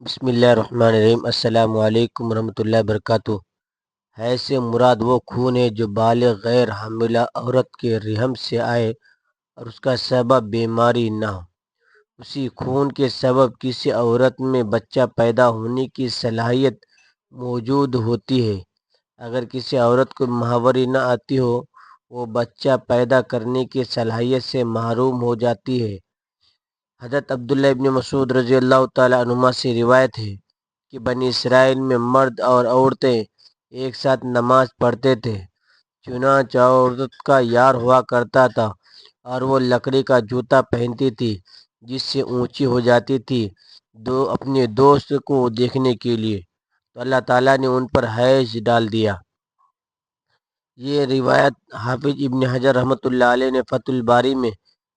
بسم اللہ الرحمن الرحیم۔ السلام علیکم ورحمۃ اللہ وبرکاتہ۔ حیض سے مراد وہ خون ہے جو بالغ غیر حاملہ عورت کے رحم سے آئے اور اس کا سبب بیماری نہ ہو۔ اسی خون کے سبب کسی عورت میں بچہ پیدا ہونے کی صلاحیت موجود ہوتی ہے۔ اگر کسی عورت کو ماہواری نہ آتی ہو، وہ بچہ پیدا کرنے کی صلاحیت سے محروم ہو جاتی ہے۔ حضرت عبداللہ ابن مسعود رضی اللہ تعالیٰ عنہما سے روایت ہے کہ بنی اسرائیل میں مرد اور عورتیں ایک ساتھ نماز پڑھتے تھے۔ چنانچہ عورت کا یار ہوا کرتا تھا اور وہ لکڑی کا جوتا پہنتی تھی جس سے اونچی ہو جاتی تھی اپنے دوست کو دیکھنے کے لیے، تو اللہ تعالیٰ نے ان پر حیض ڈال دیا۔ یہ روایت حافظ ابن حجر رحمۃ اللہ علیہ نے فتح الباری میں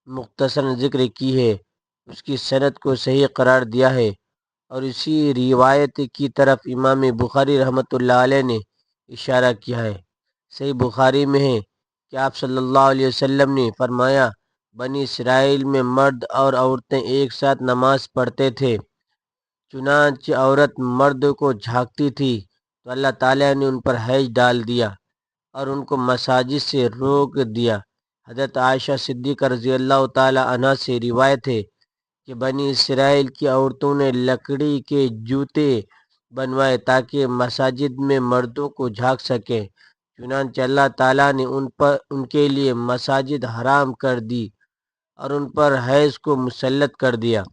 مختصراً ذکر کی ہے، اس کی سند کو صحیح قرار دیا ہے، اور اسی روایت کی طرف امام بخاری رحمۃ اللہ علیہ نے اشارہ کیا ہے۔ صحیح بخاری میں ہے کہ آپ صلی اللہ علیہ وسلم نے فرمایا، بنی اسرائیل میں مرد اور عورتیں ایک ساتھ نماز پڑھتے تھے۔ چنانچہ عورت مرد کو جھانکتی تھی تو اللہ تعالیٰ نے ان پر حیض ڈال دیا اور ان کو مساجد سے روک دیا۔ حضرت عائشہ صدیقہ رضی اللہ تعالی عنہا سے روایت ہے کہ بنی اسرائیل کی عورتوں نے لکڑی کے جوتے بنوائے تاکہ مساجد میں مردوں کو جھانک سکیں۔ چنانچہ اللہ تعالیٰ نے ان کے لیے مساجد حرام کر دی اور ان پر حیض کو مسلط کر دیا۔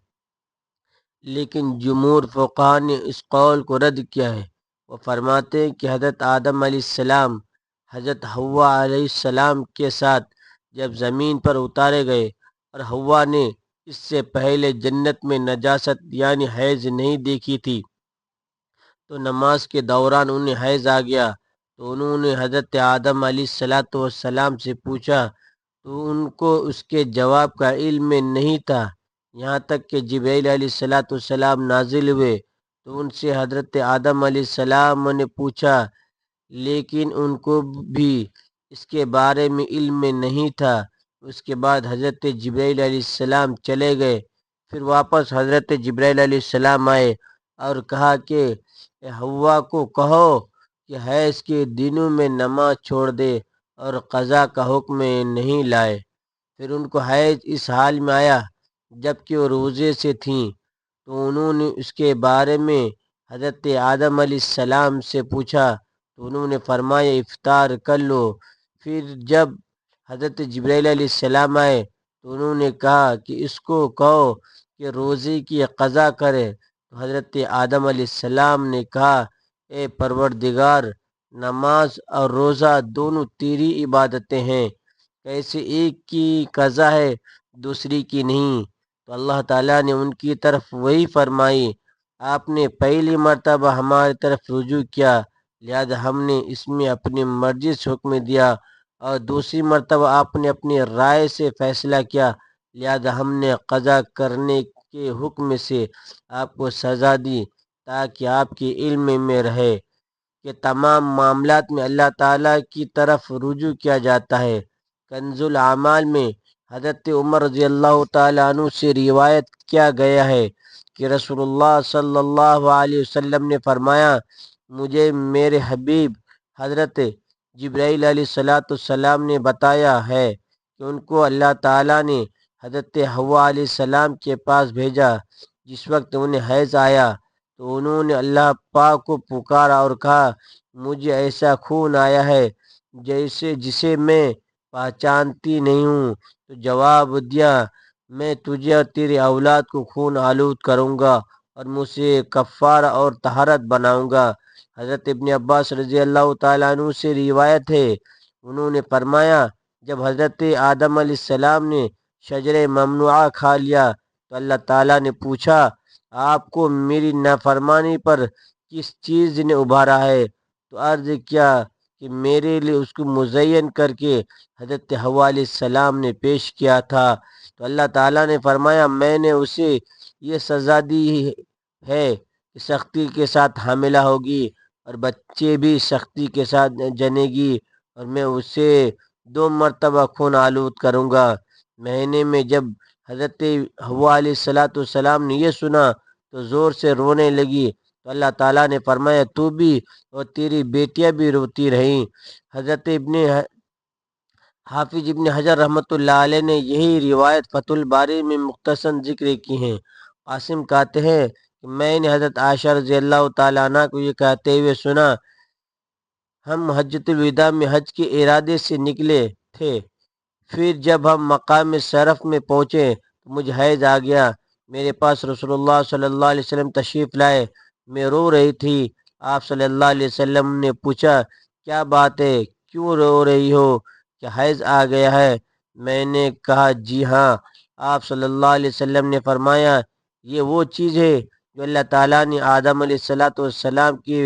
لیکن جمہور فقہا نے اس قول کو رد کیا ہے۔ وہ فرماتے ہیں کہ حضرت آدم علیہ السلام حضرت حوا علیہ السلام کے ساتھ جب زمین پر اتارے گئے اور حوا نے اس سے پہلے جنت میں نجاست یعنی حیض نہیں دیکھی تھی، تو نماز کے دوران انہیں حیض آ گیا، تو انہوں نے حضرت آدم علیہ السلام سے پوچھا، تو ان کو اس کے جواب کا علم نہیں تھا، یہاں تک کہ جبرائیل علیہ السلام نازل ہوئے تو ان سے حضرت آدم علیہ السلام نے پوچھا، لیکن ان کو بھی اس کے بارے میں علم نہیں تھا۔ اس کے بعد حضرت جبرائیل علیہ السلام چلے گئے، پھر واپس حضرت جبرائیل علیہ السلام آئے اور کہا کہ حوا کو کہو کہ حیض کے دنوں میں نماز چھوڑ دے اور قضا کا حکم نہیں لائے۔ پھر ان کو حیض اس حال میں آیا جبکہ وہ روزے سے تھیں، تو انہوں نے اس کے بارے میں حضرت آدم علیہ السلام سے پوچھا، تو انہوں نے فرمایا افطار کر لو۔ پھر جب حضرت جبرائیل علیہ السلام آئے تو انہوں نے کہا کہ اس کو کہو کہ روزے کی قضا کرے، تو حضرت آدم علیہ السلام نے کہا، اے پروردگار، نماز اور روزہ دونوں تیری عبادتیں ہیں، کیسے ایک کی قضا ہے دوسری کی نہیں؟ تو اللہ تعالیٰ نے ان کی طرف وہی فرمائی، آپ نے پہلی مرتبہ ہماری طرف رجوع کیا، لہذا ہم نے اس میں اپنی مرضی سے حکم دیا، اور دوسری مرتبہ آپ نے اپنی رائے سے فیصلہ کیا، لہذا ہم نے قضا کرنے کے حکم سے آپ کو سزا دی تاکہ آپ کے علم میں رہے کہ تمام معاملات میں اللہ تعالیٰ کی طرف رجوع کیا جاتا ہے۔ کنز الاعمال میں حضرت عمر رضی اللہ تعالیٰ عنہ سے روایت کیا گیا ہے کہ رسول اللہ صلی اللہ علیہ وسلم نے فرمایا، مجھے میرے حبیب حضرت جبرائیل علیہ السلام نے بتایا ہے کہ ان کو اللہ تعالیٰ نے حضرت حوا علیہ السلام کے پاس بھیجا جس وقت انہیں حیض آیا، تو انہوں نے اللہ پاک کو پکارا اور کہا، مجھے ایسا خون آیا ہے جسے میں پہچانتی نہیں ہوں، تو جواب دیا، میں تجھے اور تیری اولاد کو خون آلود کروں گا اور مجھ سے کفارہ اور طہارت بناؤں گا۔ حضرت ابن عباس رضی اللہ تعالیٰ عنہ سے روایت ہے، انہوں نے فرمایا، جب حضرت آدم علیہ السلام نے شجر ممنوعہ کھا لیا تو اللہ تعالیٰ نے پوچھا، آپ کو میری نافرمانی پر کس چیز نے ابھارا ہے؟ تو عرض کیا کہ میرے لیے اس کو مزین کر کے حضرت حوا علیہ السلام نے پیش کیا تھا، تو اللہ تعالیٰ نے فرمایا، میں نے اسے یہ سزا دی ہے کہ سختی کے ساتھ حاملہ ہوگی اور بچے بھی سختی کے ساتھ جنے گی، اور میں اسے 2 مرتبہ خون آلود کروں گا۔ مہینے میں جب حضرت حوا علیہ السلام نے یہ سنا تو زور سے رونے لگی، تو اللہ تعالیٰ نے فرمایا تو بھی اور تیری بیٹیاں بھی روتی رہیں۔ حضرت حافظ ابن حجر رحمۃ اللہ علیہ نے یہی روایت فتح الباری میں مختصر ذکر کی ہیں۔ قاسم کہتے ہیں کہ میں نے حضرت عائشہ رضی اللہ تعالیٰ عنہ کو یہ کہتے ہوئے سنا، ہم حجۃ الوداع میں حج کے ارادے سے نکلے تھے، پھر جب ہم مقام شرف میں پہنچے تو مجھے حیض آ گیا۔ میرے پاس رسول اللہ صلی اللہ علیہ وسلم تشریف لائے، میں رو رہی تھی۔ آپ صلی اللہ علیہ وسلم نے پوچھا کیا بات ہے، کیوں رو رہی ہو، کیا حیض آ گیا ہے؟ میں نے کہا جی ہاں۔ آپ صلی اللہ علیہ وسلم نے فرمایا یہ وہ چیز ہے جو اللہ تعالیٰ نے آدم علیہ السلام کی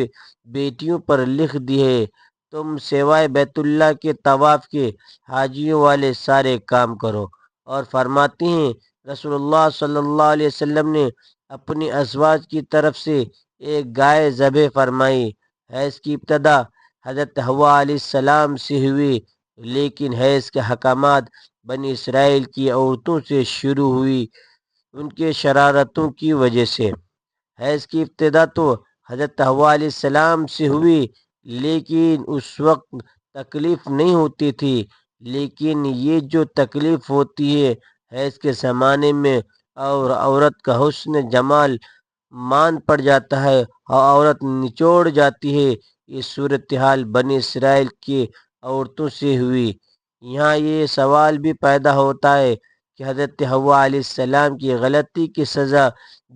بیٹیوں پر لکھ دی ہے، تم سوائے بیت اللہ کے طواف کے حاجیوں والے سارے کام کرو۔ اور فرماتی ہیں رسول اللہ صلی اللہ علیہ وسلم نے اپنی ازواج کی طرف سے ایک گائے ذبح فرمائی۔ حیض کی ابتدا حضرت حوا علیہ السلام سے ہوئی، لیکن حیض کے احکامات بنی اسرائیل کی عورتوں سے شروع ہوئی ان کے شرارتوں کی وجہ سے۔ حیض کی ابتدا تو حضرت حوا علیہ السلام سے ہوئی، لیکن اس وقت تکلیف نہیں ہوتی تھی، لیکن یہ جو تکلیف ہوتی ہے حیض کے زمانے میں، اور عورت کا حسن جمال مان پڑ جاتا ہے اور عورت نچوڑ جاتی ہے، یہ صورتحال بنی اسرائیل کی عورتوں سے ہوئی۔ یہاں یہ سوال بھی پیدا ہوتا ہے کہ حضرت حوا علیہ السلام کی غلطی کی سزا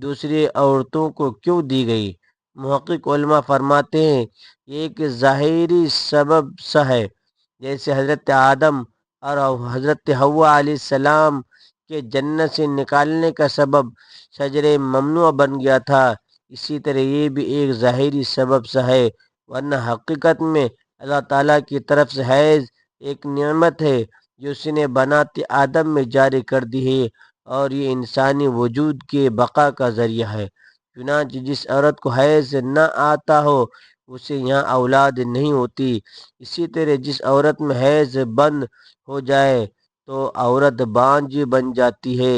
دوسری عورتوں کو کیوں دی گئی؟ محقق علماء فرماتے ہیں یہ ایک ظاہری سبب سا ہے، جیسے حضرت آدم اور حضرت حوا علیہ السلام کے جنت سے نکالنے کا سبب شجر ممنوع بن گیا تھا، اسی طرح یہ بھی ایک ظاہری سبب سا ہے، ورنہ حقیقت میں اللہ تعالیٰ کی طرف سے حیض ایک نعمت ہے جو اس نے بناتے آدم میں جاری کر دی ہے، اور یہ انسانی وجود کے بقا کا ذریعہ ہے۔ چنانچہ جس عورت کو حیض نہ آتا ہو اسے یہاں اولاد نہیں ہوتی۔ اسی طرح جس عورت میں حیض بند ہو جائے تو عورت بانجھ بن جاتی ہے۔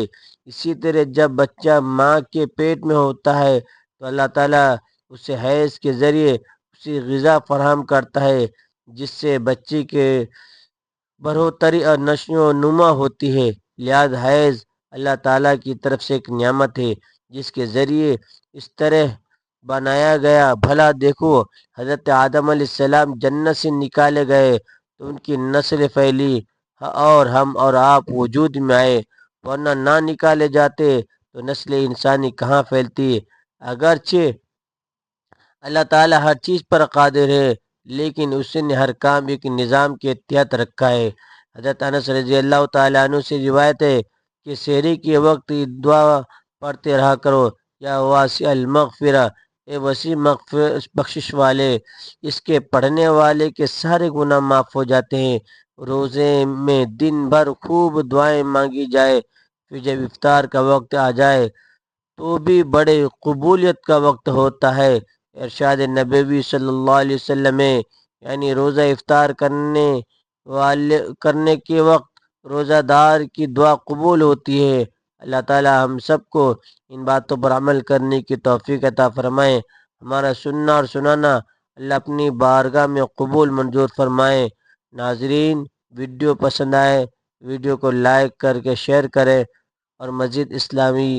اسی طرح جب بچہ ماں کے پیٹ میں ہوتا ہے تو اللہ تعالیٰ اسے حیض کے ذریعے اسی غذا فراہم کرتا ہے جس سے بچے کے بڑھوتری اور نشو و نما ہوتی ہے۔ لہذا حیض اللہ تعالیٰ کی طرف سے ایک نعمت ہے جس کے ذریعے اس طرح بنایا گیا۔ بھلا دیکھو حضرت آدم علیہ السلام جنت سے نکالے گئے تو ان کی نسل پھیلی اور ہم اور آپ وجود میں آئے، ورنہ نہ نکالے جاتے تو نسل انسانی کہاں پھیلتی؟ اگرچہ اللہ تعالیٰ ہر چیز پر قادر ہے، لیکن اس نے ہر کام ایک نظام کے تحت رکھا ہے۔ حضرت انس رضی اللہ تعالیٰ عنہ سے روایت ہے کہ سحری کے وقت دعا پڑھتے رہا کرو، یا واسع المغفرہ، اے وسیع بخشش والے، اس کے پڑھنے والے کے سارے گناہ معاف ہو جاتے ہیں۔ روزے میں دن بھر خوب دعائیں مانگی جائے، پھر جب افطار کا وقت آ جائے تو بھی بڑے قبولیت کا وقت ہوتا ہے۔ ارشاد نبوی صلی اللہ علیہ وسلم ہے، یعنی روزہ افطار کرنے کے وقت روزہ دار کی دعا قبول ہوتی ہے۔ اللہ تعالی ہم سب کو ان باتوں پر عمل کرنے کی توفیق عطا فرمائے۔ ہمارا سننا اور سنانا اللہ اپنی بارگاہ میں قبول منظور فرمائے۔ ناظرین، ویڈیو پسند آئے ویڈیو کو لائک کر کے شیئر کریں، اور مزید اسلامی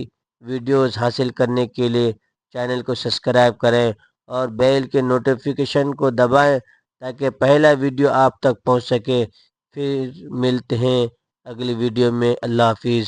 ویڈیوز حاصل کرنے کے لیے چینل کو سبسکرائب کریں اور بیل کے نوٹیفیکیشن کو دبائیں تاکہ پہلا ویڈیو آپ تک پہنچ سکے۔ پھر ملتے ہیں اگلی ویڈیو میں۔ اللہ حافظ۔